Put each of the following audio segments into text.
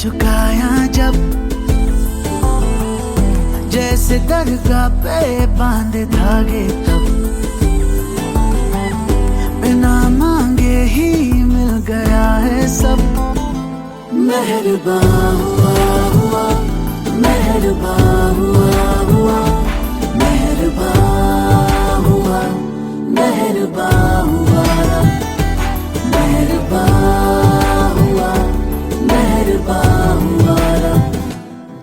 झुकाया जब, जैसे दरगाह पे बांधे धागे तब, बिना मांगे ही मिल गया है सब। मेहरबान हुआ, मेहरबान हुआ, मेहरबान हुआ, मेहरबान हुआ, मेहरबान हुआ, मेहरबान हुआ।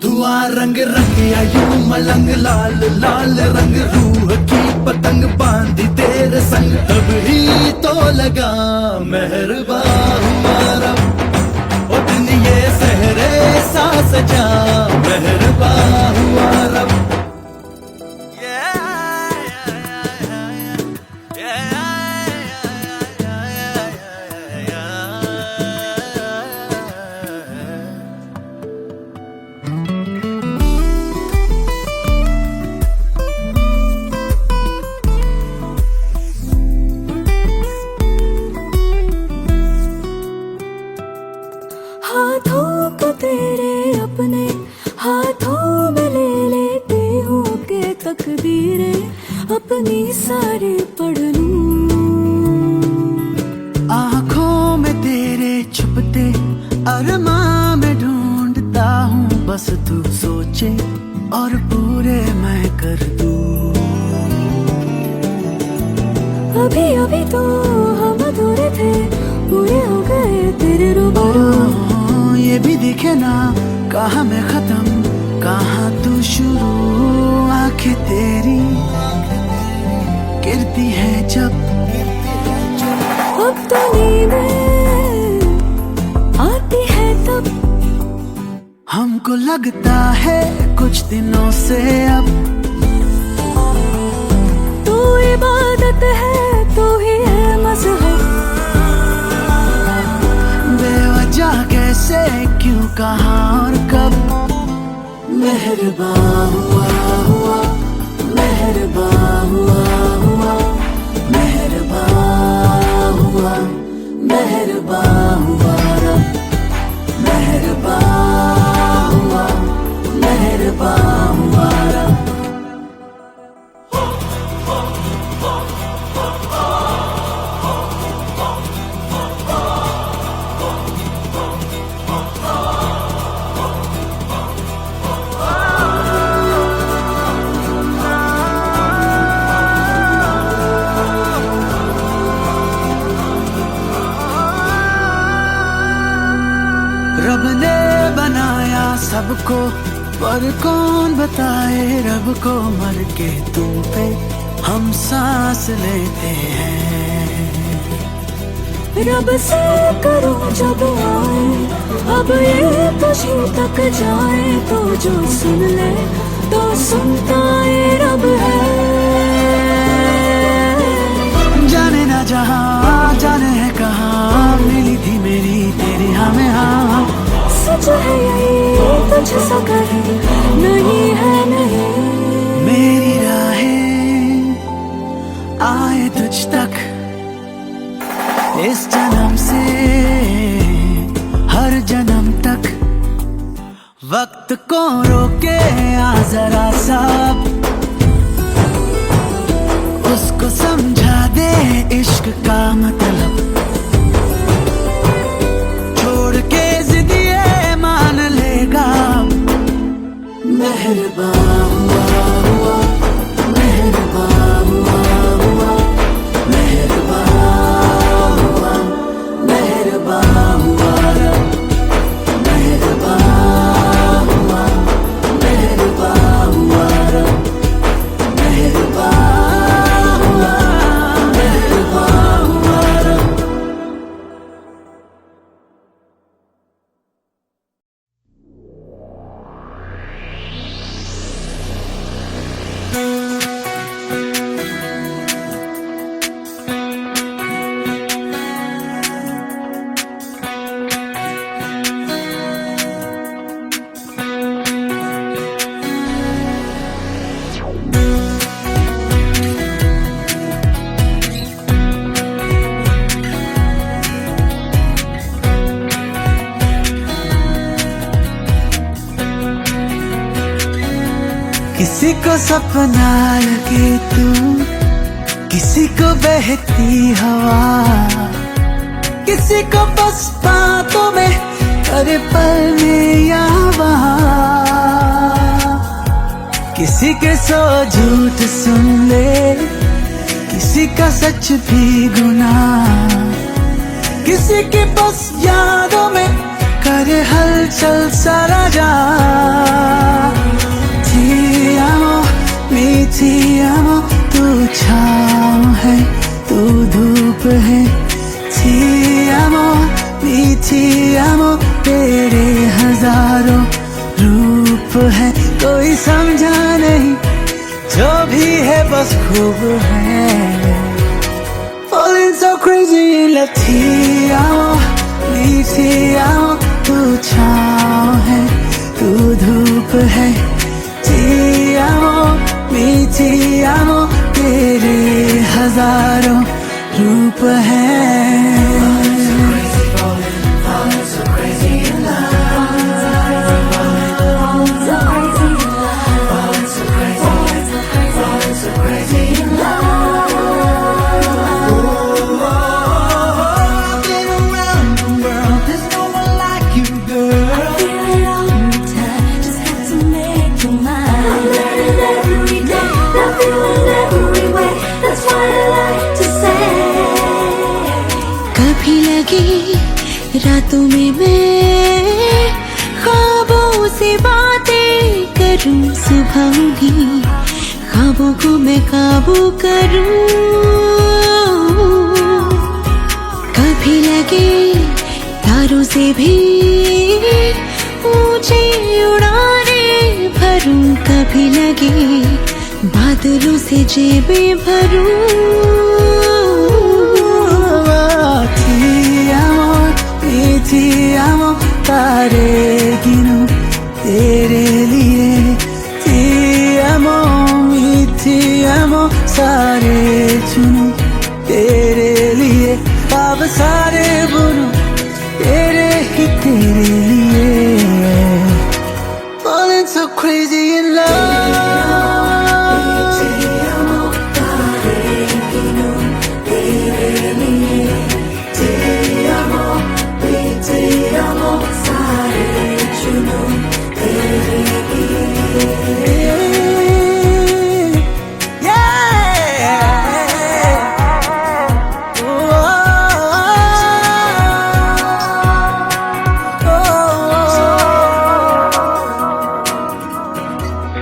दुआ रंग रंग यूं मलंग लाल लाल रंग, रूह की पतंग बांधी तेरे संग, अब ही तो लगा मेहरबान हुआ रब। ओ दिन ये सहरे सा सजा, मेहरबान हुआ रब। हाथों को तेरे अपने हाथों में ले लेते हो के तकदीरें अपनी सारी पढ़ लूं। आँखों में तेरे छुपते अरमां में ढूंढता हूँ, बस तू सोचे और पूरे मैं कर दूं। अभी अभी तो हम अधूरे थे, पूरे हो गए तेरे रूबरू। ये भी दिखे ना कहाँ मैं खत्म कहाँ तू शुरू, आंखें तेरी गिरती है जब, अब तो नींदें आती है तब, हमको लगता है कुछ दिनों से अब, तू इबादत है तू ही है मज़हब। बेवजह कैसे क्यों कहाँ और कब, मेहरबान हुआ, मेहरबान हुआ, मेहरबान हुआ, मेहरबान हुआ रब, मेहरबान हुआ, मेहरबान हुआ रब। रब ने बनाया सबको, पर कौन बताए रब को, मर के तुम पे हम सांस लेते हैं। रब से करो जब आए, अब ये तुझी तक जाए, तो जो सुन ले तो सुनता ये रब है। जाने ना जहाँ जाने है कहाँ, मिली थी मेरी तेरी हमें हाँ, सच है यही तुझ सा कहे नहीं है नहीं। मेरी राहें आए तुझ तक इस जन्म से हर जन्म तक, वक्त को रोके आ जरा सब, उसको समझा दे इश्क का मतलब, छोड़ के जिदिए मान लेगा। मेहरबान हुआ, मेहरबान हुआ, मेहरबान हुआ, मेहरबान हुआ रब, मेहरबान हुआ, मेहरबान हुआ रब, मेहरबान हुआ, मेहरबान हुआ। किसी को सपना लगे तू, किसी को बहती हवा, किसी को बस बातों में करे पल में या वहाँ, किसी के सौ झूठ सुन ले, किसी का सच भी गुनाह, किसी के बस यादों में करे हलचल सारा जहां। Ti amo, ti amo, तू छाँव है, तू धूप है। Ti amo, ti amo, तेरे हजारों रूप है। कोई समझा नहीं, जो भी है बस खूब है। Falling so crazy in love, ti amo, तू छाँव है, तू धूप है। Ti amo, तेरे हजारों रूप हैं। कभी लगे रातों में मैं ख्वाबों से बातें करूं, सुबह भी ख्वाबों को मैं काबू करूं। कभी लगे तारों से भी ऊंची उड़ाने भरूं, कभी लगे बादलों से जेबें भरूं। Ti amo, तारे गिनूं तेरे लिए। Ti amo, सारे चुनूं तेरे लिए। अब सारे बुनूं तेरे ही तेरे लिए। Falling so crazy in love।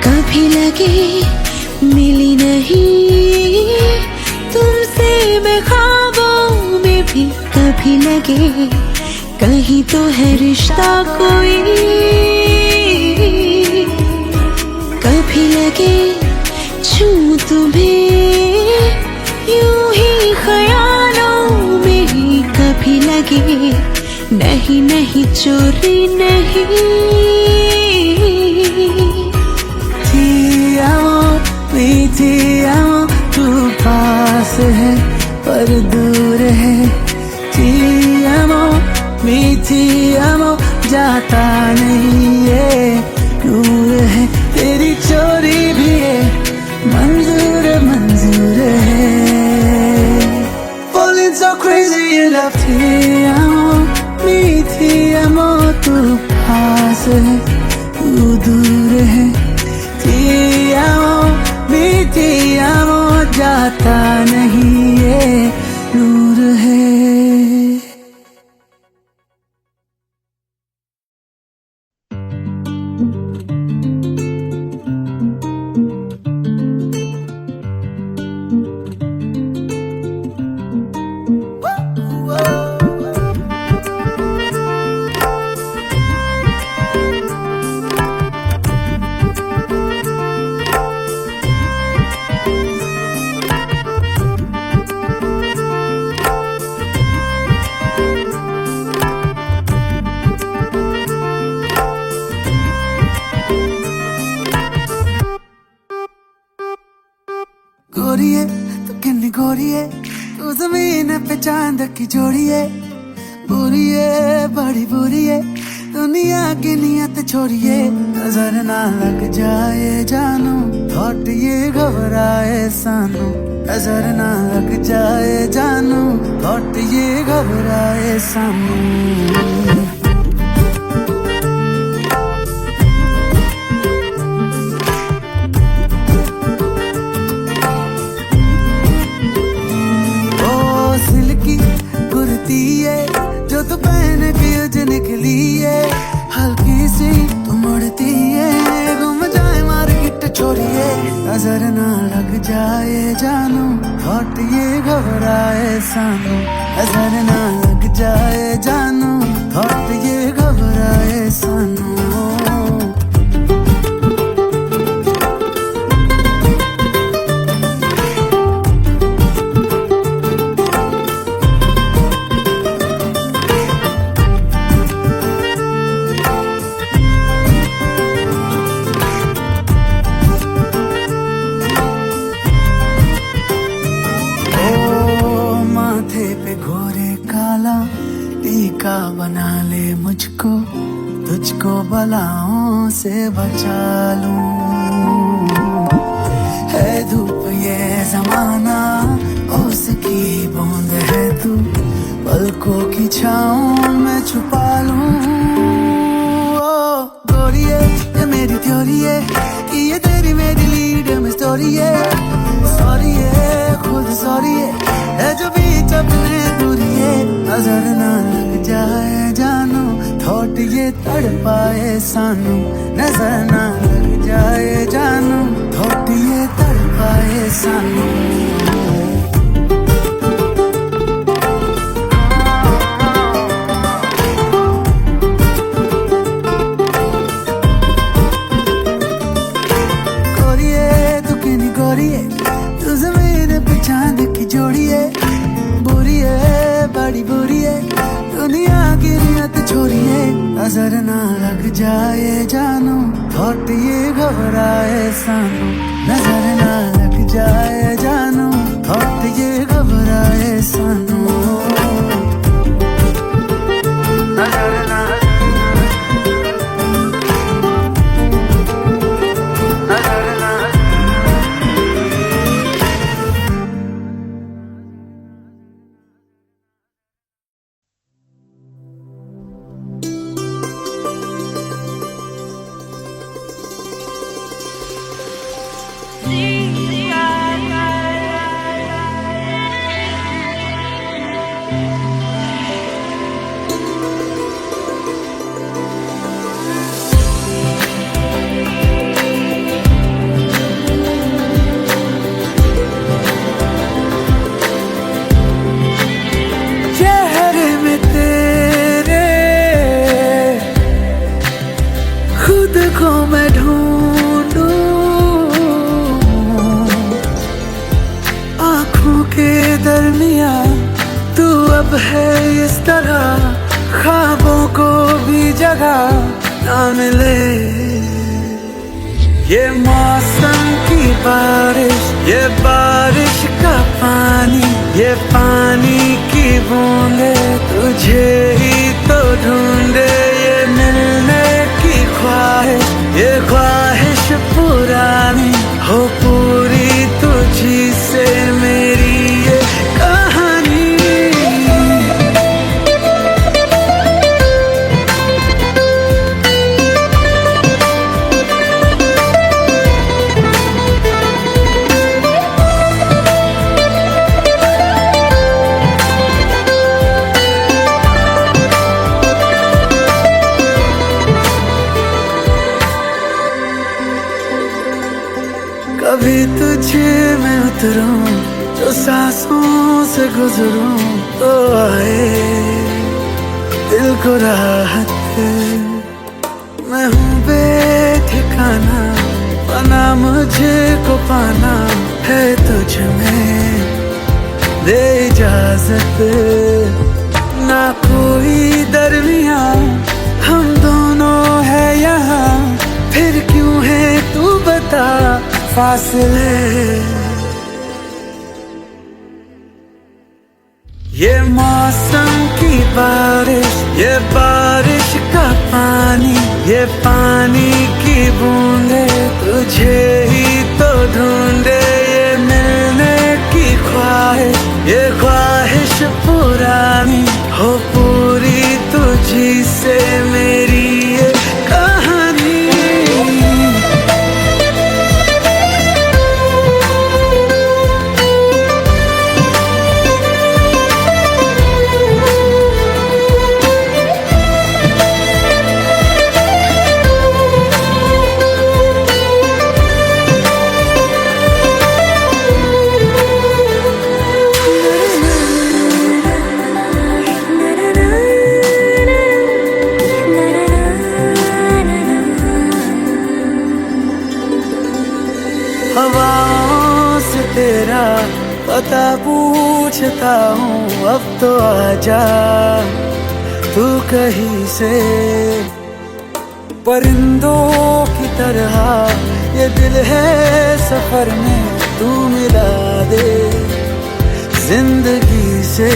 कभी लगे मिली नहीं तुमसे मैं ख्वाबों में भी, कभी लगे कहीं तो है रिश्ता कोई, कभी लगे छूं तुम्हें यूं ही ख्यालों में ही, कभी लगे नहीं नहीं चोरी नहीं। Ti amo, तू पास है पर दूर है। Ti amo, जाता नहीं है, दूर है। तेरी चोरी भी है, मंजूर है। Falling so crazy in love। Ti amo, तू पास है, तू दूर है। Ti amo, जाता नहीं है, दूर है। गोरिये तू किन्नी गोरिये, तू जमीन पे चांद की जोड़िये। बुरी है बड़ी बुरी है, दुनिया की नियत छोड़िए, नजर ना लग जाए जानू, थॉट ये घबराए सानू, नजर ना लग जाए जानू, थॉट ये घबराए सानू। जो तू पहन के उज निकली है, हल्की सी तू मुड़ती है, घूम जाए मार्केट छोड़िए, नजर ना लग जाए जानू, थॉट ये घबराए सानू, नजर ना लग जाए जानू, थॉट ये घबराए सानू। टीका बना ले मुझको, तुझको बलाओं से बचा लूं, है धूप ये जमाना, उसकी बूंद है तू, पलकों की छाँव में छुपा लूं। ओ गोरिये ये मेरी थ्योरी है, कि ये तेरी मेरी लीड में स्टोरी है, सॉरी है खुद सॉरी है जो बीच अपने दूरी है, नजर ना लग जाए जानू, थॉट ये तड़पाए सानू, नजर ना लग जाए जानू, थॉट ये तड़पाए सानू। तू ज़मीन पे चांद की जोड़ी है, बुरी है बड़ी बुरी है, दुनिया की नियत छोड़िए, नजर ना लग जाए जानू, थॉट ये घबराए सानू, नजर ना लग जाए जानू, थॉट ये घबराए सानू, नजर ना को मैं ढूंढूं, आँखों के दरमिया तू अब है इस तरह, ख्वाबों को भी जगह ना मिले, ये मौसम की बारिश, ये बारिश का पानी, ये पानी की बूंदे तुझे ही तो ढूंढे, ये मिलने की ख्वाहिश, ये ख्वाहिश पुरानी हो पूरी तुझी से मेरी ये कहानी। कभी तुझे मैं उतरूं, जो सांसों से गुजरूं, तो आए दिल को राहत, मैं हूँ बेठिकाना, बना मुझे को पाना है तुझ में, दे इजाजत, ना कोई दरमिया, हम दोनों है यहाँ, फिर क्यों है तू बता फासले, ये मौसम की बारिश, ये बारिश का पानी, ये पानी की बूंदे तुझे ही तो ढूंढे, ये मिलने की ख्वाहिश, ये ख्वाहिश पुरानी हो पूरी तुझी से मेरी ये कहानी। हवाओं से तेरा पता पूछता हूँ, अब तो आजा तू कहीं से। परिंदों की तरह ये दिल है सफर में, तू मिला दे जिंदगी से।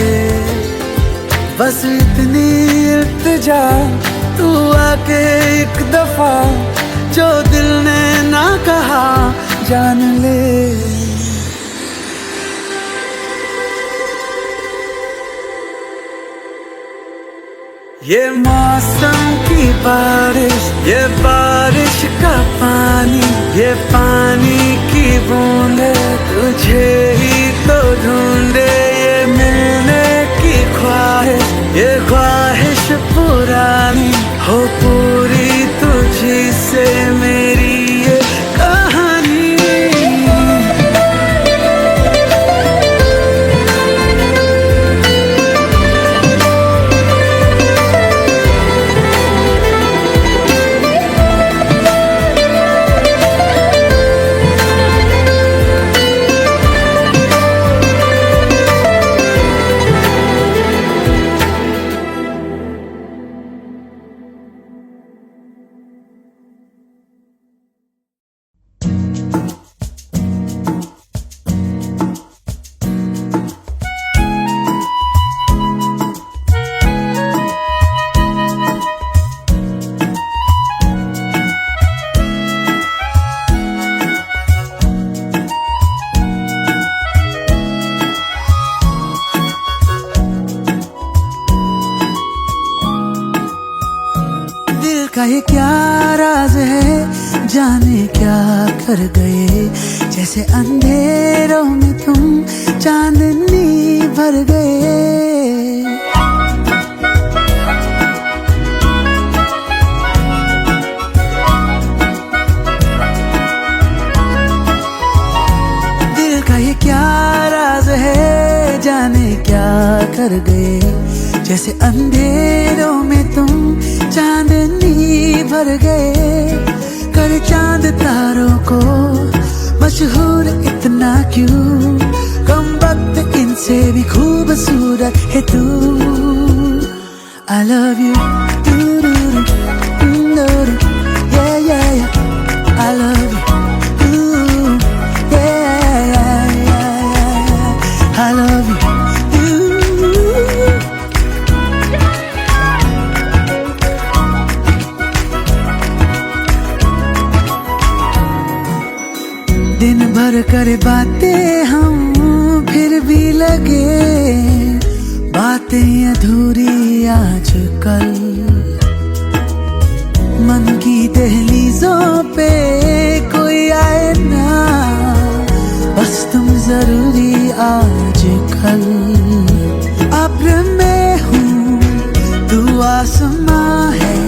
बस इतनी इल्तिजा तू आके एक दफा, जो दिल ने ना कहा जान ले। ये मौसम की बारिश, ये बारिश का पानी, ये पानी की बूंदे तुझे ही तो ढूंढे, ये मिलने की ख्वाहिश, ये ख्वाहिश पुरानी हो पूरी तुझी से मेरी ये कहानी। का ये क्या राज है, जाने क्या कर गए, जैसे अंधेरों में तुम चांदनी भर गए। दिल का ये क्या राज है, जाने क्या कर गए, जैसे अंधेरों में तुम चांदनी भर गए। कर चांद तारों को मशहूर इतना क्यों, कम वक्त इनसे भी खूबसूरत है तू। I love you, yeah yeah yeah, I love you, yeah yeah yeah, I love you। दिन भर करे बातें हम, फिर भी लगे बातें अधूरी आजकल। मन की दहलीजों पे कोई आए ना, बस तुम जरूरी आजकल। अब्र में हूँ तू आसमां है,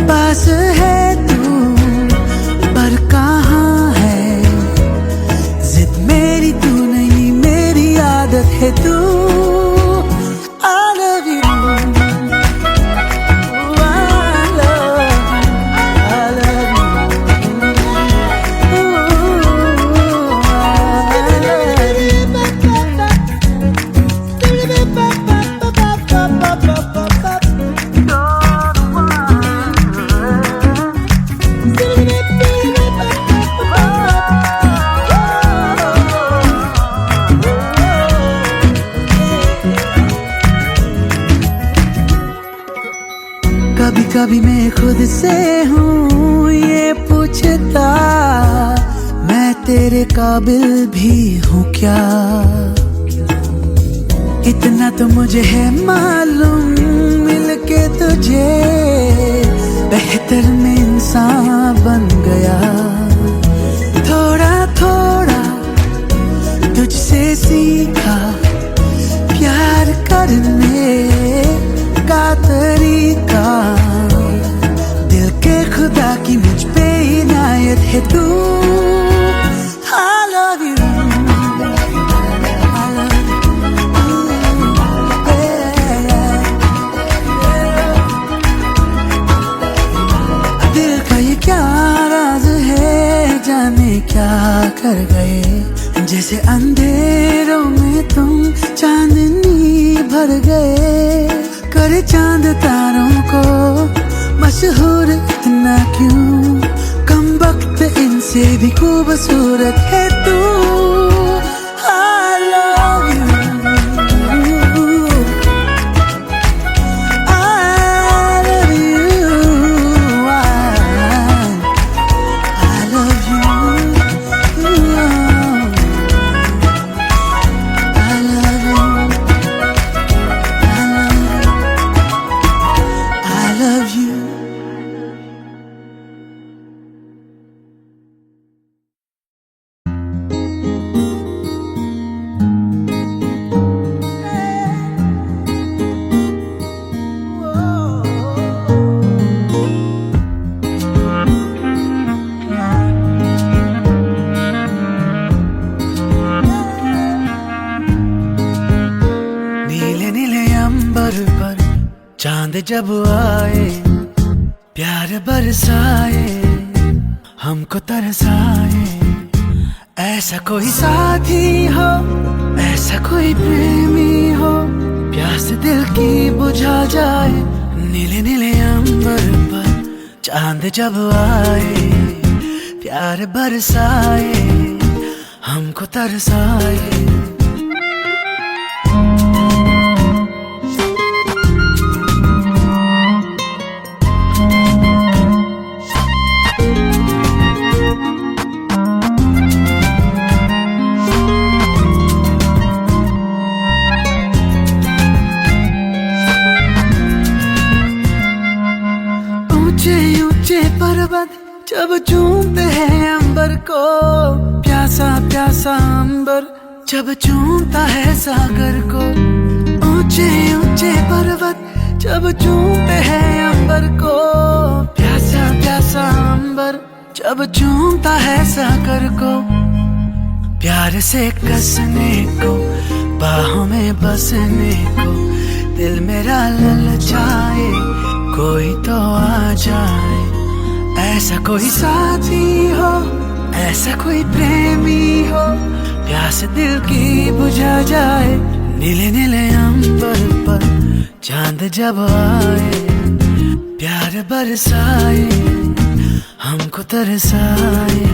पास है तू पर कहाँ है। जिद मेरी तू नहीं, मेरी आदत है तू। I love you, I love you, I love you, I love you। कभी मैं खुद से हूँ ये पूछता, मैं तेरे काबिल भी हूँ क्या? इतना तो मुझे है मालूम, मिलके तुझे बेहतर में इंसान बन गया। थोड़ा थोड़ा तुझसे सीखा प्यार करने का तरीका, दिल के खुदा की मुझ पे इनायत है तू। I love you, I love you, yeah. दिल का ये क्या राज है, जाने क्या कर गए, जैसे अंधेरों में तुम चांदनी भर गए। करे चांद तारों को मशहूर इतना क्यों, कम वक्त इनसे भी खूबसूरत है तू। I love you, I love you, I love you, I love you, I love you. नीले नीले अंबर पर चांद जब आए, प्यार बरसाए, हमको तरसाए। ऐसा कोई साथी हो, ऐसा कोई प्रेमी हो, प्यास दिल की बुझा जाए। नीले नीले अंबर पर चांद जब आए, प्यार बरसाए, हमको तरसाए। ऊंचे ऊंचे पर्वत जब चूमते हैं अंबर को, प्यासा प्यासा अंबर जब चूमता है सागर को। ऊंचे ऊंचे पर्वत जब चूमते हैं अंबर को, प्यासा प्यासा अंबर जब चूमता है सागर को। प्यार से कसने को, बाहों में बसने को, दिल मेरा ललचाए, कोई तो आ जाए। ऐसा कोई साथी हो, ऐसा कोई प्रेमी हो, प्यास दिल की बुझा जाए। नीले नीले अंबर पर चांद जब आए, प्यार बरसाए, हमको तरसाए।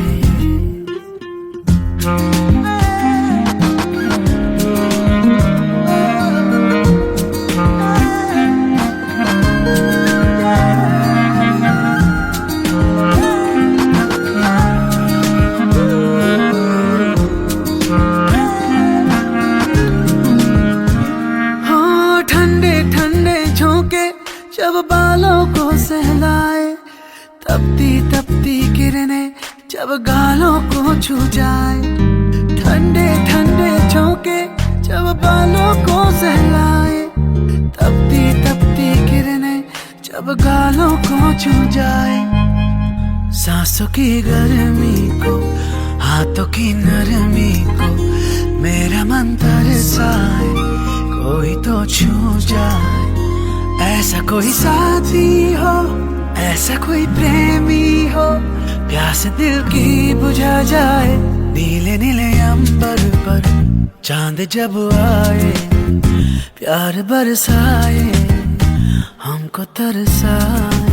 जब बालों को सहलाए, तपती तपती किरणें जब गालों को छू जाए। ठंडे ठंडे झोंके जब बालों को सहलाए, तपती तपती किरणें जब गालों को छू जाए। सांसों की गर्मी को, हाथों की नरमी को, मेरा मन तरसाए, कोई तो छू जाए। ऐसा कोई साथी हो, ऐसा कोई प्रेमी हो, प्यास दिल की बुझा जाए। नीले नीले अंबर पर चांद जब आए, प्यार बरसाए, हमको तरसाए।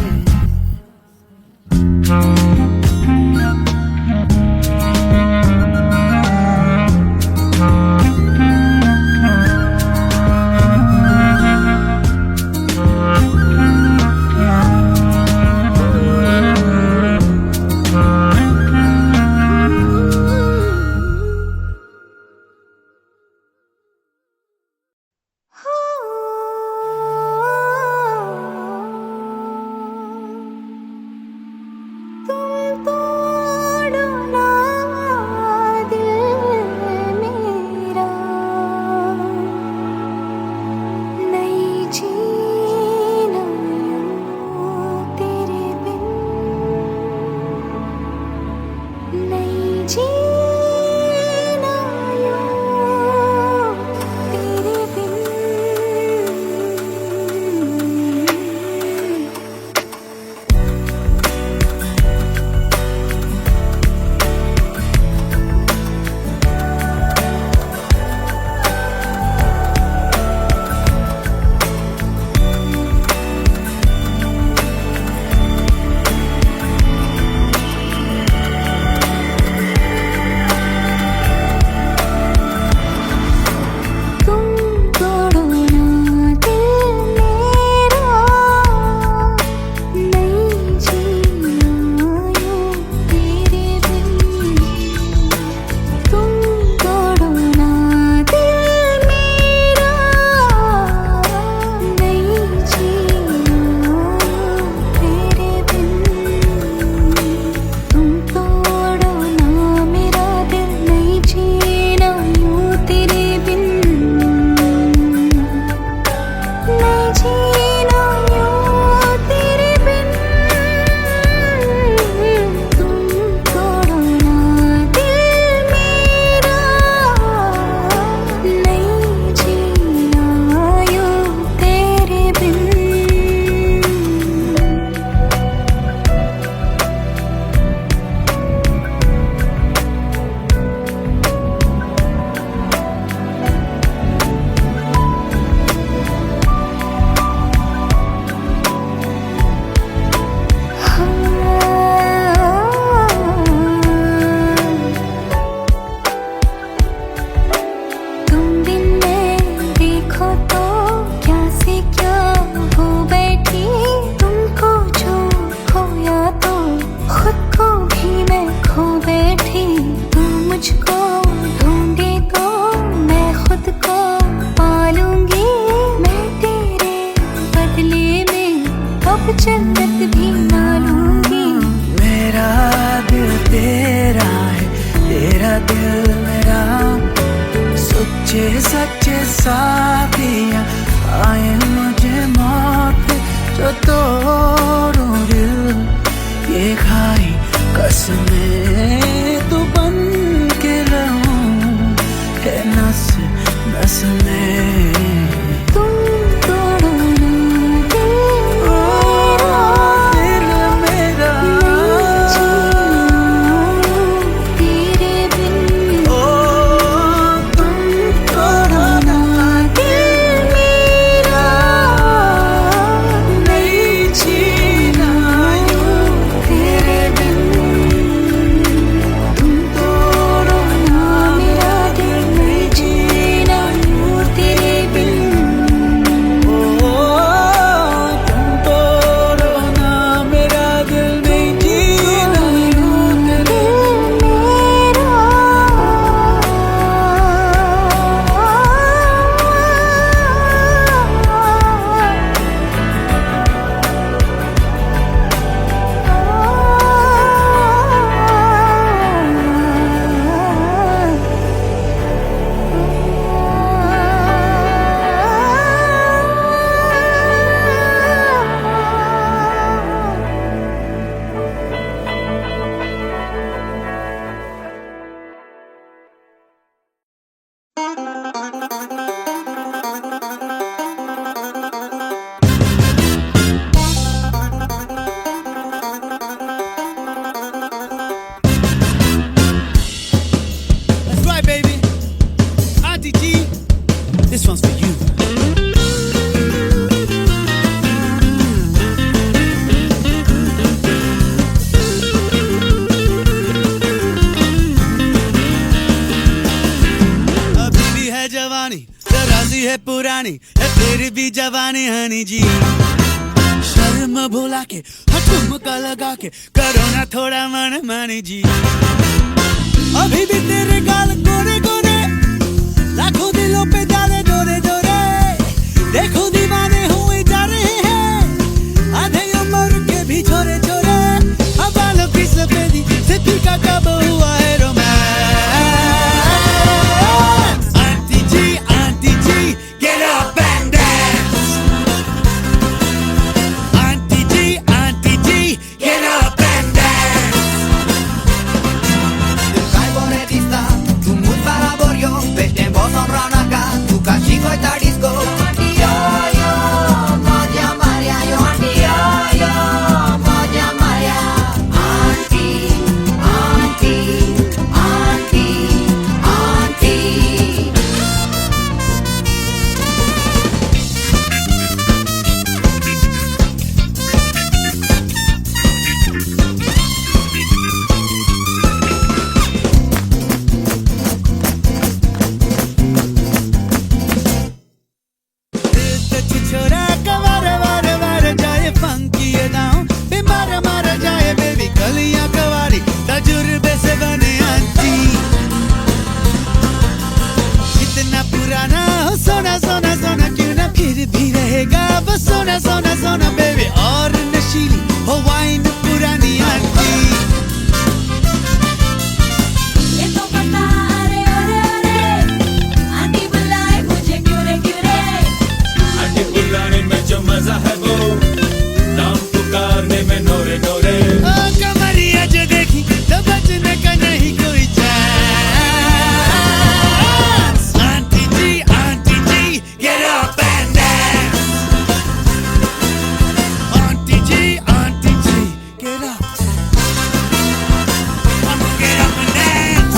सच्चे साथिया आए मुझे मौत जो तोड़ूं दिल ये खाई कसमें तू बन के रहूं है नस नस में तुम तोड़ो ना दिल मेरा तेरे बिन ओ तुम तोड़ो ना दिल मेरा नहीं जीना यूं तेरे बिन तुम तोड़ो ना मेरा दिल नहीं जीना यूं तेरे बिन ओ तुम तोड़ो ना मेरा दिल नहीं जीना यूं तेरे That's right, baby. Auntie G, this one's for you. अभी भी है जवानी, जरा सी है पुरानी, है फिर भी जवानी हनी जी। शर्म भुला के, ठुमका लगा के, करो ना थोड़ा मन मानी जी। अभी भी तेरे गाल गोरे गोरे, लाखों दिलों पे डाले डोरे डोरे। देखो दीवाने हुए जा रहे हैं, आधे उम्र के भी छोरे छोरे। अब बालों की सफेदी से फीका कब हुआ है romance. Aunty ji, get up and dance. Auntie G, get up and dance. Traigo retista, tu muy paraborio, vete en voz honrona acá, tu cachico está disco. Yo, moja Maria, yo, moja Maria. Auntie. छोरा कवार वार वार जाए funky ये दाऊं बे मार जाए baby कलियां कवारी तजुर्बे से बने आंटी। कितना पुराना हो सोना सोना सोना क्यों ना फिर भी रहेगा वो सोना सोना सोना बेबी और नशीली हो वाइन पुरानी आंटी। ये तो पता अरे अरे अरे आंटी बुलाए मुझे क्यों रे आंटी बुलाने में जो मजा है वो नाम पुकारने में नोरे नोरे। ओ कमरिया जो देखी तो बचने का नहीं कोई chance. Aunty ji, get up and dance. Auntie G, get up. Come on, get up and dance.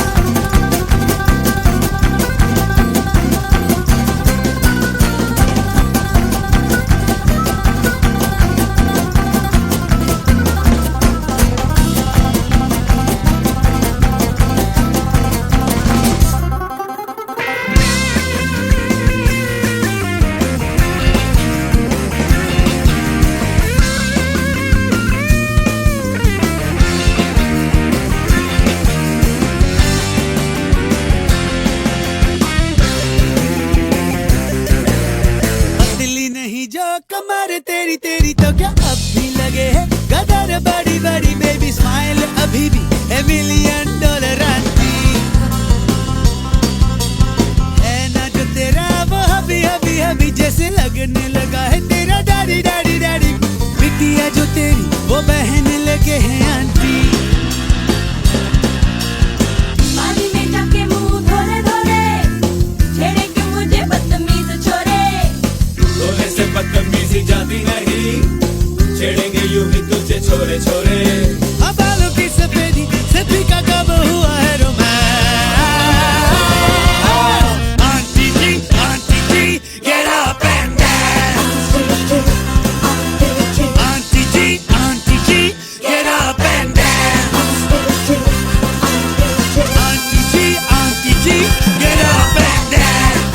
पतली नहीं जो कमर तेरी तेरी तो क्या अब भी लगे है गदर बड़ी बड़ी बेबी स्माइल अभी भी है $1 मिलियन आंटी। है ना जो लगे हैं आंटी। पानी में जाके मुंह धोले धोले छेड़े क्यों मुझे बदतमीज छोरे। धोने से बदतमीजी जाती नहीं, छेड़ेंगे यूं ही तुझे छोरे छोरे। अब बालों की सफेदी से फीका कब हुआ है romance. Aunty ji get up and dance। Aunty ji get up and dance। Aunty ji get up and dance।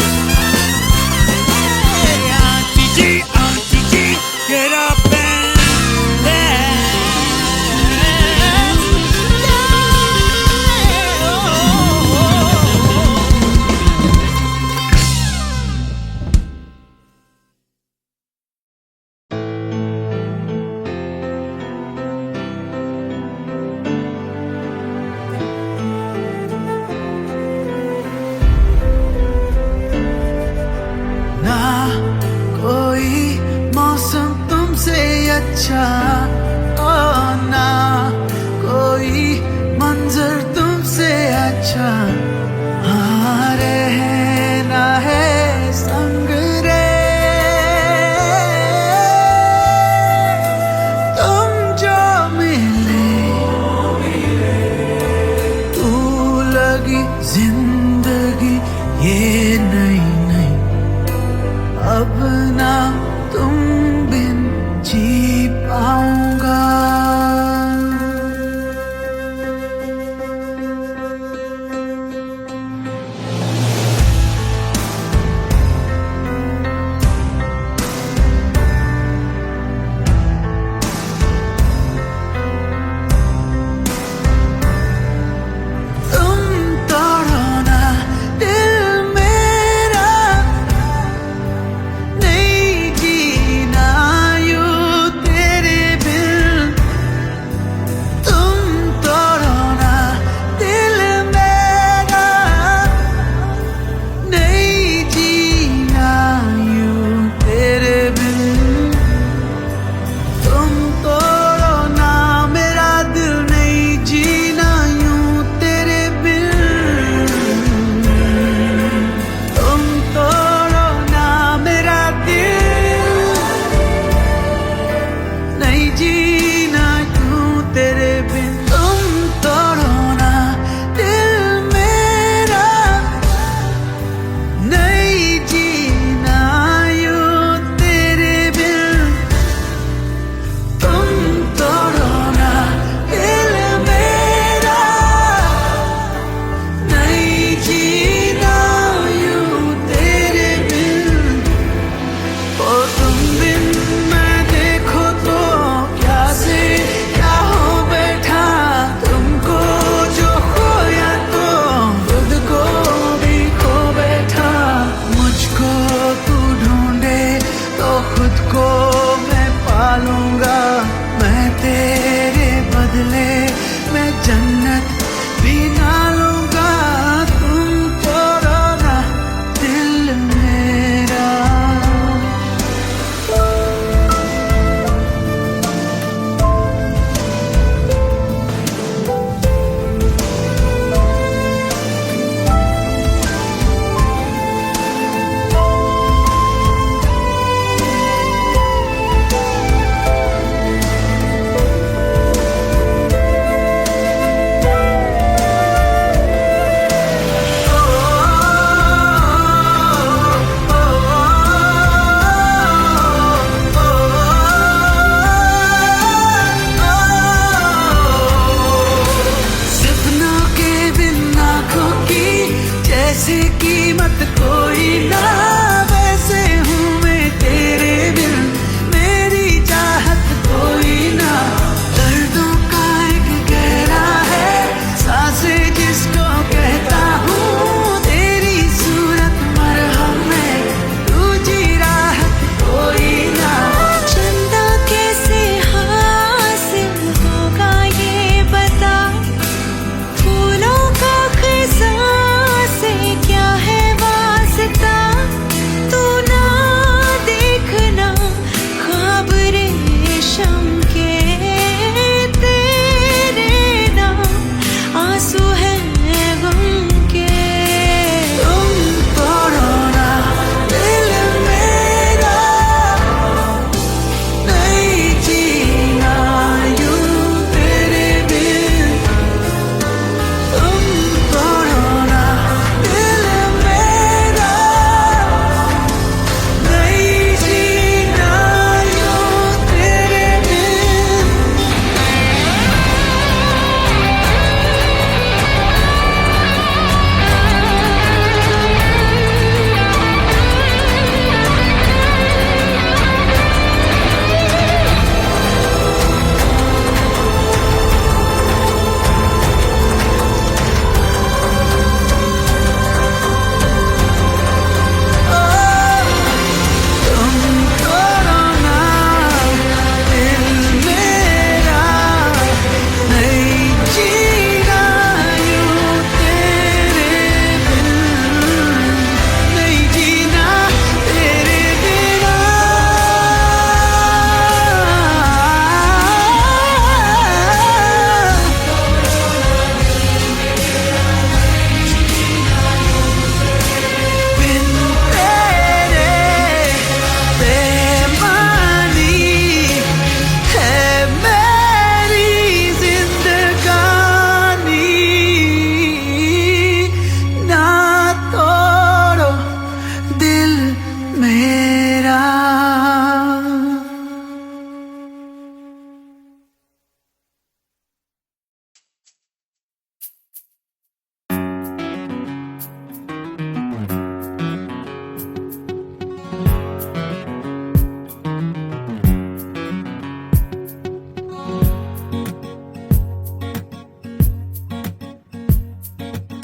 Aunty ji get up and dance। ना कोई मौसम तुमसे अच्छा, ओ ना कोई मंजर तुमसे अच्छा। हाँ रहना है संग रे तुम जो मिले, तू लगी जिंदगी ये नहीं अब ना तुम बिन जी पाऊं।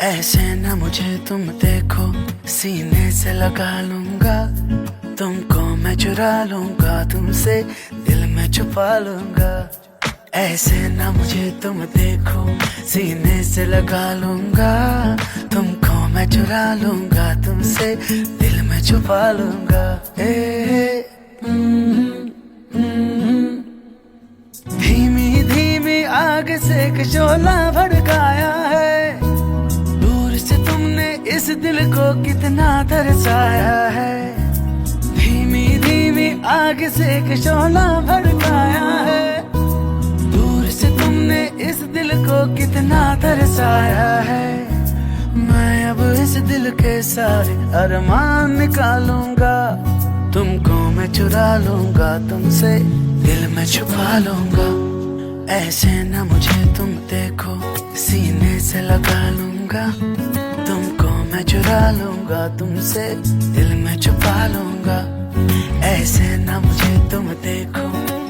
ऐसे न मुझे तुम देखो, सीने से लगा लूंगा, तुमको मैं चुरा लूंगा, तुमसे दिल में छुपा लूंगा। ऐसे न मुझे तुम देखो, सीने से लगा लूंगा, तुमको मैं चुरा लूंगा, तुमसे दिल में छुपा लूंगा। धीमी धीमी आग से एक शोला भड़काया है, दूर से तुमने इस दिल को कितना तरसाया है। धीमी धीमी आग से एक शोला भड़काया है, दूर से तुमने इस दिल को कितना तरसाया है। मैं अब इस दिल के सारे अरमान निकालूंगा, तुमको मैं चुरा लूंगा, तुमसे दिल में छुपा लूंगा। ऐसे न मुझे तुम देखो, सीने से लगा लूंगा, तुमको मैं चुरा लूंगा, तुमसे दिल में छुपा लूंगा। ऐसे न मुझे तुम देखो,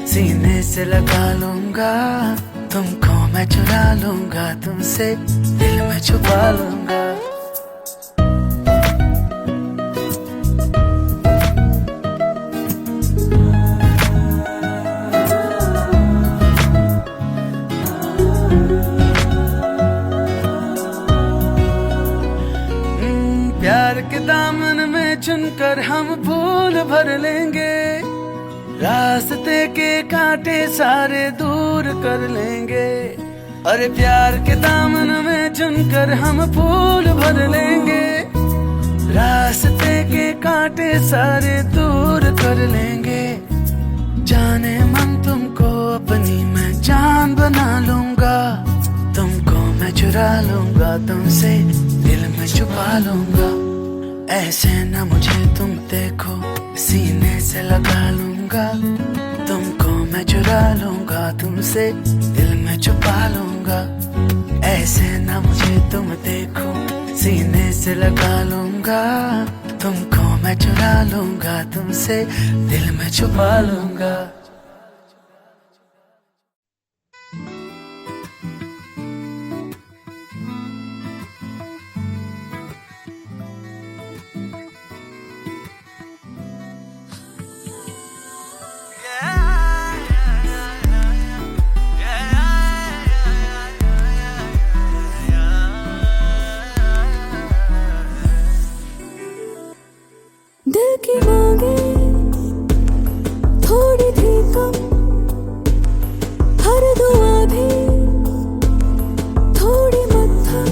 सीने से लगा लूंगा, तुमको मैं चुरा लूंगा, तुमसे दिल में छुपा लूंगा। प्यार के दामन में चुनकर हम फूल भर लेंगे, रास्ते के कांटे सारे दूर कर लेंगे। अरे प्यार के दामन में चुनकर हम फूल भर लेंगे, रास्ते के कांटे सारे दूर कर लेंगे। जाने मन तुमको अपनी मैं जान बना लूंगा, तुमको मैं चुरा लूंगा, तुमसे दिल में छुपा लूंगा। ऐसे न मुझे तुम देखो, सीने से लगा लूंगा, तुमको मैं चुरा लूंगा, तुमसे दिल में छुपा लूंगा। ऐसे न मुझे तुम देखो, सीने से लगा लूंगा, तुमको मैं चुरा लूंगा, तुमसे दिल में छुपा लूंगा। दिल की मांगे थोड़ी थी कम, हर दुआ भी थोड़ी मत्थम।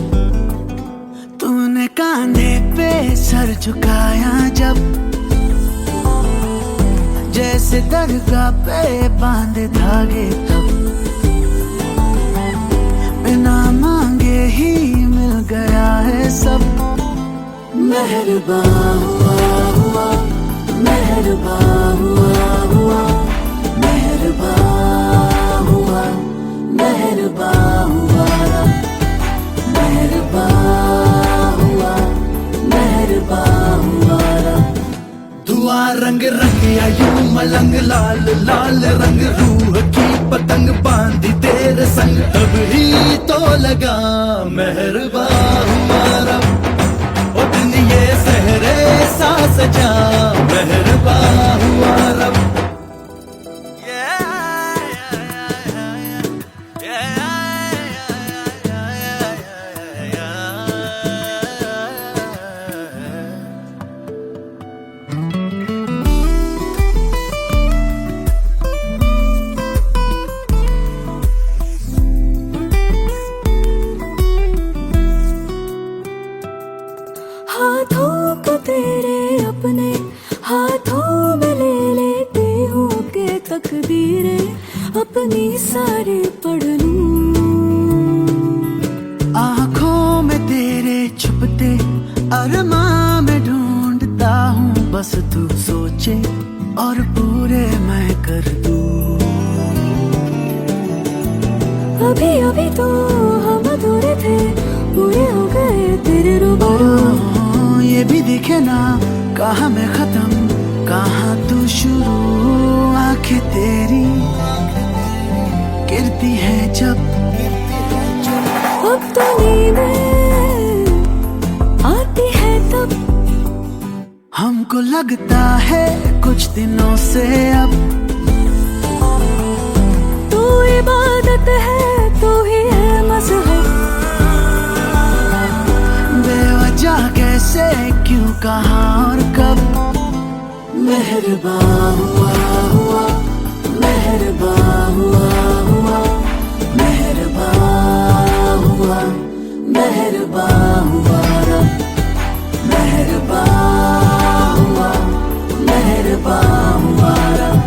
तूने कांधे पे सर झुकाया जब, जैसे दरगाह पे बांधे धागे तब, बिना मांगे ही मिल गया है सब। मेहरबान हुआ, मेहरबान हुआ, मेहरबान हुआ, मेहरबान हुआ, मेहरबान हुआ, मेहरबान हुआ। दुआ रंग रंगिया यूं मलंग लाल लाल रंग, रूह की पतंग बांधी तेरे संग, अब ही तो लगा मेहरबान हुआ रब। ओ दिन ये सहरे सा सजा, मेहरबान हुआ रब। हाथों को तेरे अपने हाथों में ले लेती हूँ, के तकदीरें अपनी सारी पढ़ लूं। आँखों में तेरे छुपते अरमां में ढूंढता हूँ, बस तू सोचे और पूरे मैं कर दूं। अभी अभी तो हम अधूरे थे, पूरे हो गए तेरे रूबरू। ये भी दिखे ना कहाँ मैं खत्म, कहाँ तू शुरू। आंखें तेरी गिरती है जब, अब तो नींदें हमको लगता है कुछ दिनों से अब तू इबादत है, तू ही है मज़हब। बेवजह कैसे, क्यों, कहाँ और कब मेहरबान हुआ हुआ, मेहरबान हुआ हुआ, मेहरबान हुआ, मेहरबान हुआ रब, मेहरबान हुआ, मेहरबान हुआ रब।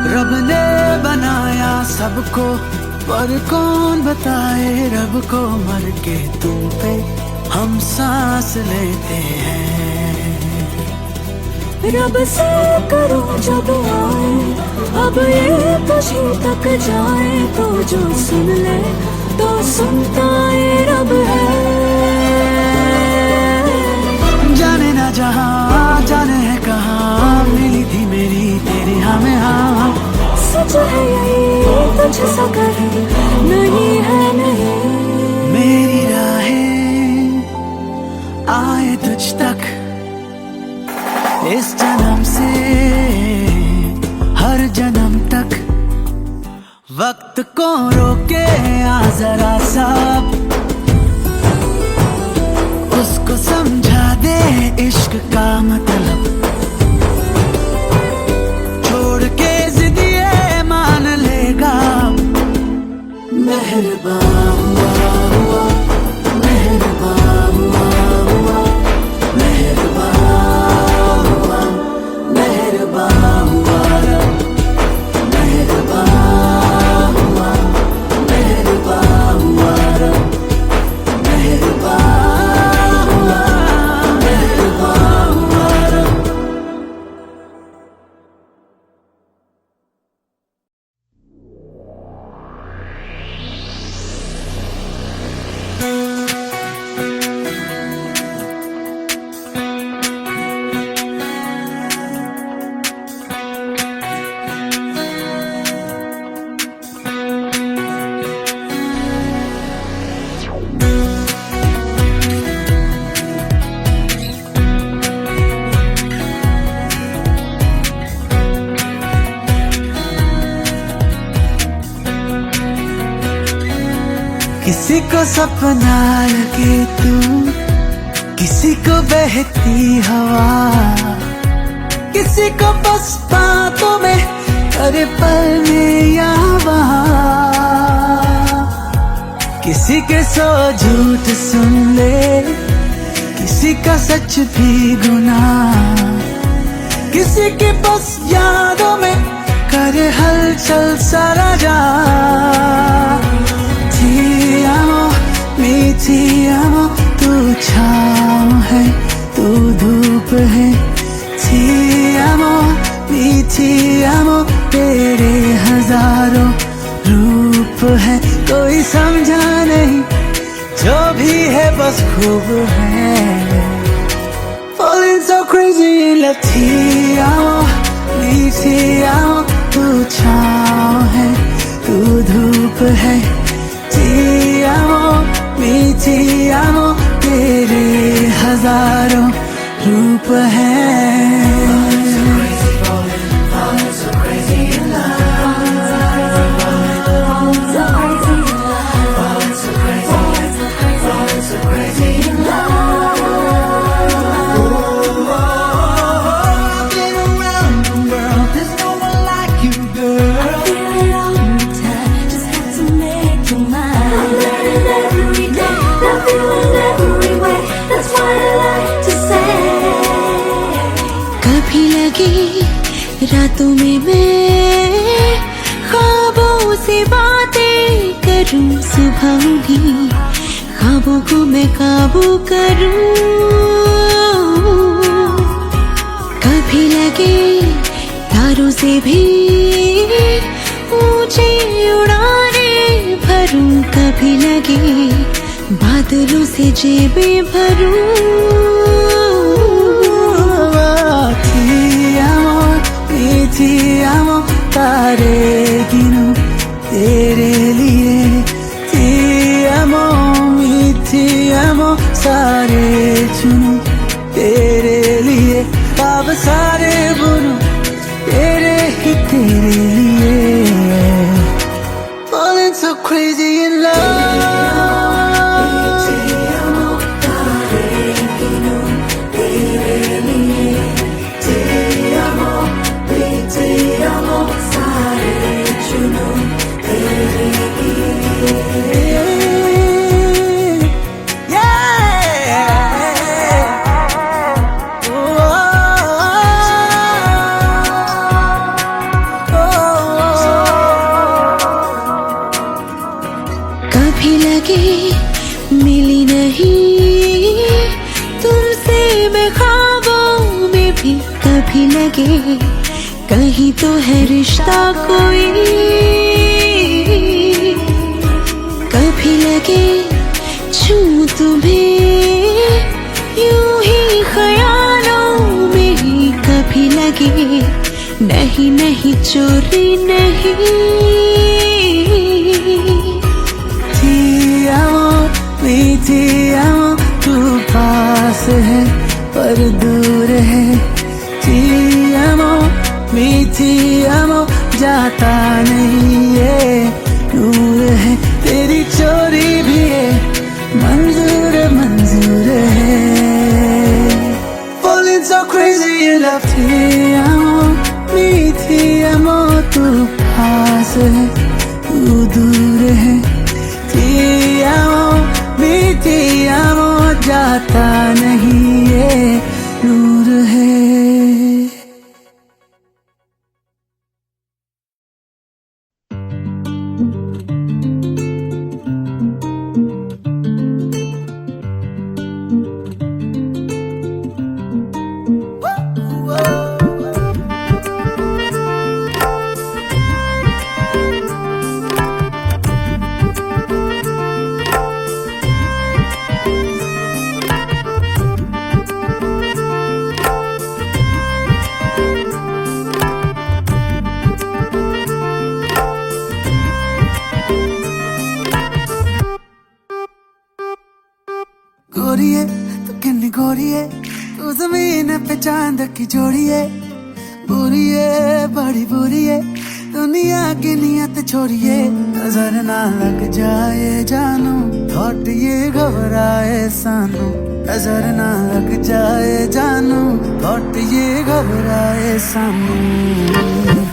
रब ने बनाया सबको, पर कौन बताए रब को मर के तुम पे हम सांस लेते हैं। रब से करो जब आए, अब ये तुझी तक जाए, तो जो सुन ले तो सुनता ये रब है। जाने ना जहाँ, जाने है कहाँ, मिली थी मेरी तेरी हमें हाँ। सच है यही तुझसा कहे, नहीं है नहीं। मेरी राहें आए तुझ तक इस जन्म से हर जन्म तक, वक्त को रोके आ जरा सा, उसको समझा दे इश्क का मतलब। छोड़ के जिदिए मान लेगा, मेहरबान हुआ हुआ, मेहरबान हुआ हुआ, मेहरबान हुआ, मेहरबान हुआ रब, मेहरबान हुआ, मेहरबान हुआ रब, मेहरबान हुआ, मेहरबान हुआ रब। किसी को सपना लगे तू, किसी को बहती हवा, किसी को बस बातों में अरे पल में या वहाँ। किसी के सौ झूठ सुन ले, किसी का सच भी गुनाह, किसी के बस यादों में करे हलचल सारा जा। मीठी आमो तू छाँव है, तू धूप है। मीठी आमो तेरे हजारों रूप है, कोई समझा नहीं जो भी है बस खूब है। Falling so crazy लथी आमो, मीठी आमो तू छाँव है, तू धूप है। मीठी आमो तेरे हजारों रूप है। रातों में मैं ख्वाबों से बातें करूं, सुबह भी ख्वाबों को मैं काबू करूं। कभी लगे तारों से भी ऊंचे उड़ा लगे बादलों से जेबें भरूं। Ti amo, तारे गिनूं तेरे लिए। Ti amo, मीठी amo, सारे चुनूं तेरे लिए। अब सारे बुनूं तेरे लिए। Falling so crazy in love। कभी लगे मिली नहीं तुमसे मैं ख्वाबों में भी, कभी लगे कहीं तो है रिश्ता कोई, कभी लगे छूं तुम्हें यूं ही ख्यालों में ही, कभी लगे नहीं नहीं चोरी नहीं। मीठी amo, तू पास है पर दूर है। Ti amo, मीठी amo, जाता नहीं है दूर है। तेरी चोरी भी है मंजूर मंजूर है। Falling so crazy in love। Ti amo, मीठी amo, तू पास है तू दूर है। Ti amo, मीठी amo, जाता नहीं है दूर है। गोरिए तू किन्नी गोरिए, तू जमीन पे चांद की जोड़िए। बुरिए बड़ी बुरिए, दुनिया की नियत छोड़िए। नजर ना लग जाए जानू, थॉट ये घबराए सानू। नजर ना लग जाए जानू, थॉट ये घबराए सानू।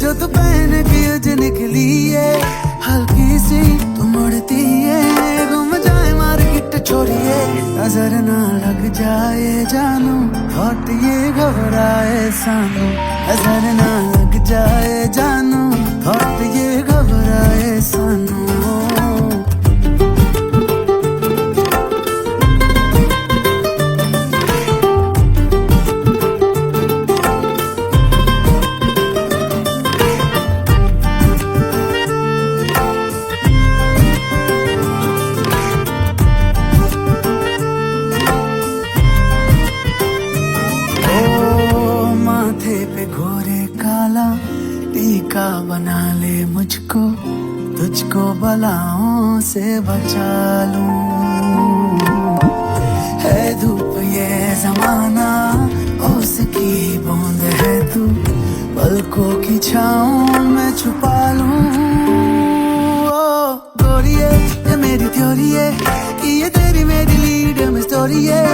जो तू पहन के उज निकली है, हल्की सी तू मुड़ती है। घूम जाए मार्केट छोड़िए, नजर ना लग जाए जानू, थॉट ये घबराए सानू। नजर ना लग जाए जानू, थॉट ये घबराए सानू। टीका बना ले मुझको, तुझको बलाओं से बचा लूं। है धूप ये जमाना, उसकी बूंद है तू, पलकों की छाँव में छुपा लूं। ओ गोरिये ये मेरी थ्योरी है कि ये तेरी मेरी लीड में स्टोरी है।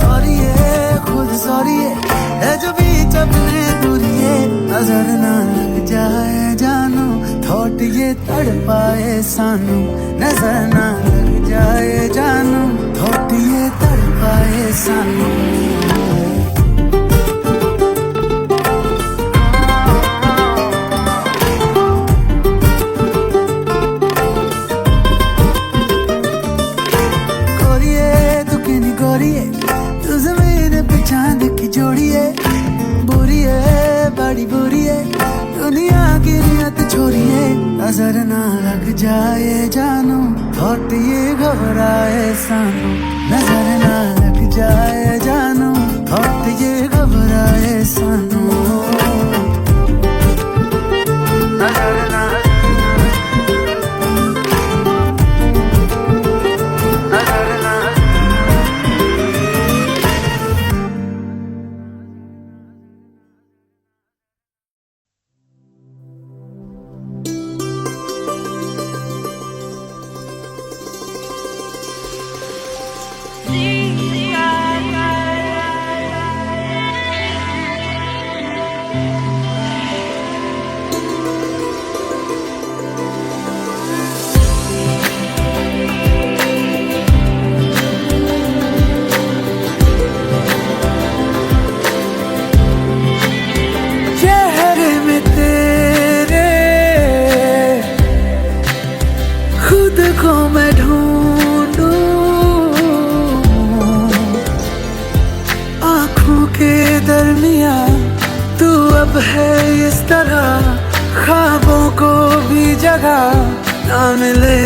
सॉरी है खुद सॉरी है जो बीच अपने दूरी है। नजर ना लग जाए जानू, थॉट ये तड़पाए सानू। नजर ना लग जाए जानू, थॉट ये तड़पाए सानू। नजर ना लग जाए जानू, थॉट ये घबराए सानू। नजर ना लग जाए जानू, थॉट ये घबराए सानू। नजर ना नजर ना चेहरे में तेरे खुद को मैं ढूंढूं, आँखों के दरमिया तू अब है इस तरह, ख्वाबों को भी जगह ना मिले।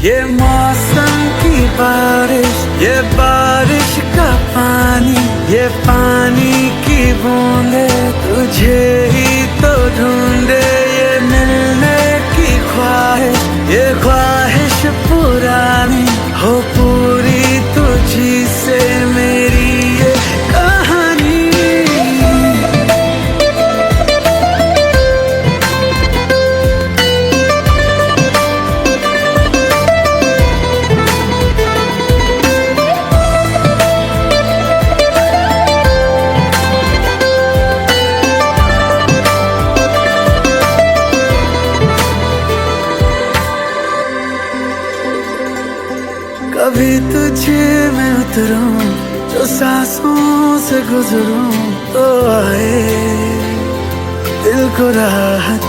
ये मौसम की बारिश, ये बारिश का पानी, ये पानी की बूंदे तुझे ही तो ढूंढे। ये मिलने की ख्वाहिश, ये ख्वाहिश पुरानी हो पूरी तुझी से मेरी ये कहानी। कभी तुझे मैं उतरूं, जो सांसों से गुजरूं, तो आए दिल को राहत।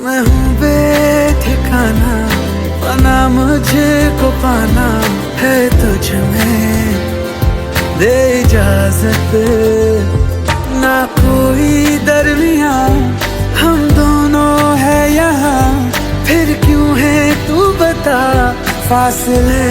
मैं हूँ बेठिकाना, बना मुझे को पाना है तुझ में, दे इजाजत। ना कोई दरमिया हम दोनों है यहाँ, फिर क्यों है तू बता फासले।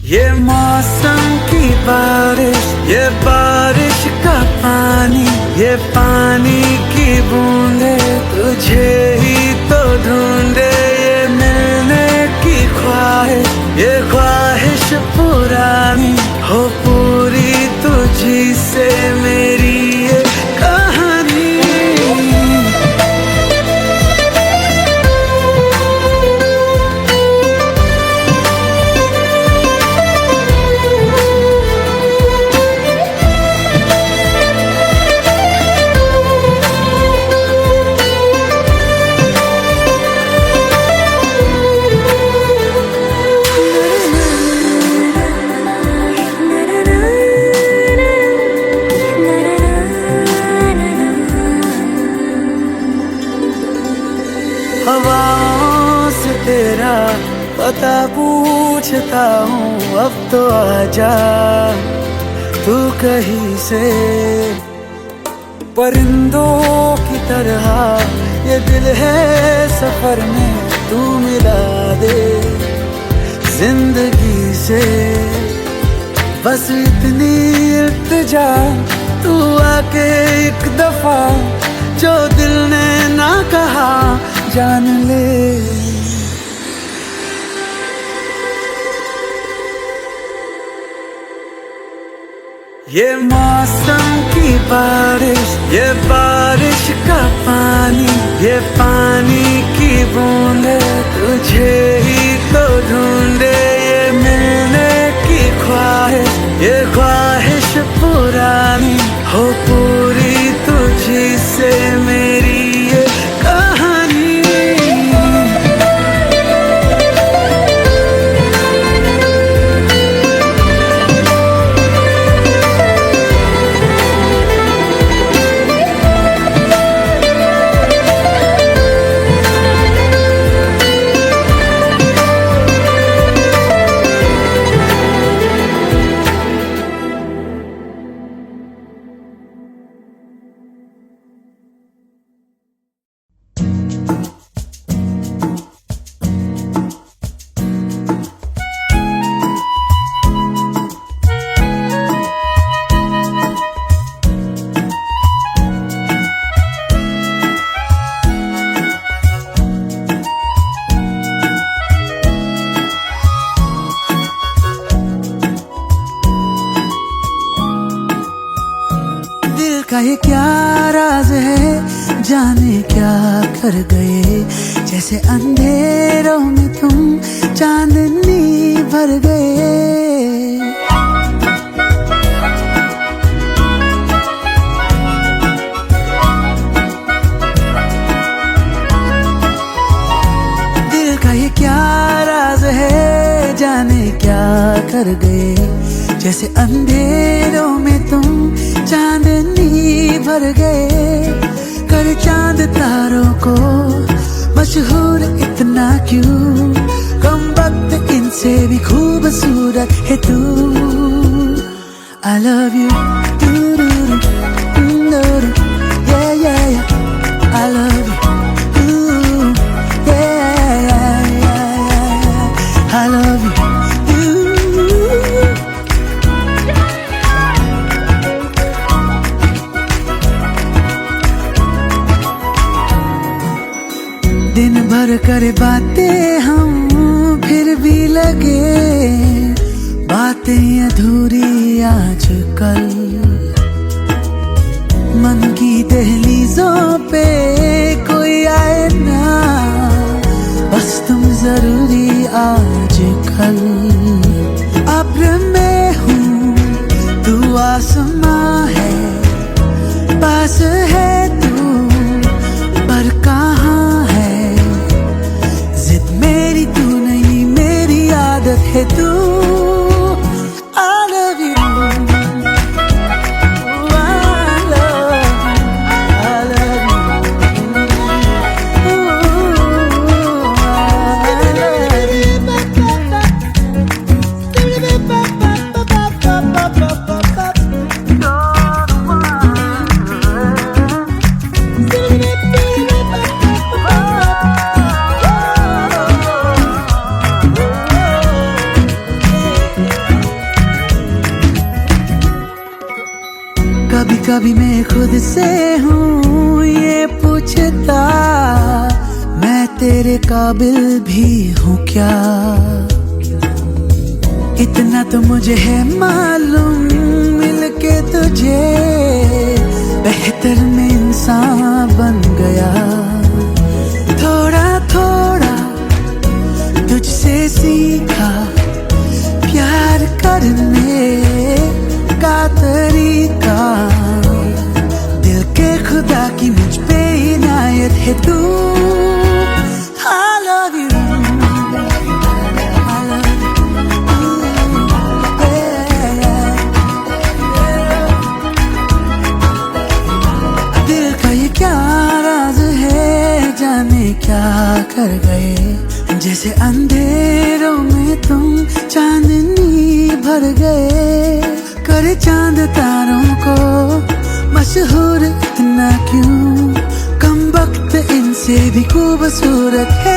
ये मौसम की बारिश, ये बारिश का पानी, ये पानी की बूंदे तुझे ही तो ढूंढे। ये मिलने की ख्वाहिश, ये ख्वाहिश पुरानी हो पूरी तुझी से मेरी ये कहानी। हवाओं से तेरा पता पूछता हूँ, अब तो आजा तू कहीं से। परिंदों की तरह ये दिल है सफर में, तू मिला दे जिंदगी से। बस इतनी इल्तिजा तू आके एक दफा, जो दिल ने ना कहा जान ले। ये मौसम की बारिश, ये बारिश का पानी, ये पानी की बूंदे तुझे ही तो ढूंढे। ये मिलने की ख्वाहिश, ये ख्वाहिश पुरानी हो पूरी तुझी से मेरी ये कहानी। का ये क्या राज है, जाने क्या कर गए, जैसे अंधेरों में तुम चांदनी भर गए। दिल का ये क्या राज है, जाने क्या कर गए, जैसे अंधेरों में तुम चांदनी भर गए। कर चांद तारों को मशहूर इतना क्यों, कम वक्त इनसे भी खूबसूरत है तू। I love you, yeah yeah yeah, I love you, yeah yeah yeah, I love you. दिन भर करे बातें हम, फिर भी लगे बातें अधूरी आजकल। मन की दहलीजों पे कोई आए ना, बस तुम जरूरी आजकल। अब्र में हूँ तू आसमां है, पास है तू पर कहाँ है, जिद मेरी तू नहीं मेरी आदत है तू। I love you, I love you, I love you, कभी कभी मैं खुद से हूँ ये पूछता, मैं तेरे काबिल भी हूँ क्या। इतना तो मुझे है मालूम, मिलके तुझे बेहतर में इंसान बन गया। थोड़ा थोड़ा तुझसे सीखा प्यार करने का तरीका, दिल के खुदा की मुझ पे इनायत है तू। I love you, I love you, yeah, yeah। दिल का ये क्या राज है, जाने क्या कर गए, जैसे अंधेरों में तुम चांदनी भर गए। कर चांद तारों को मशहूर इतना क्यों, कम वक्त इनसे भी खूबसूरत है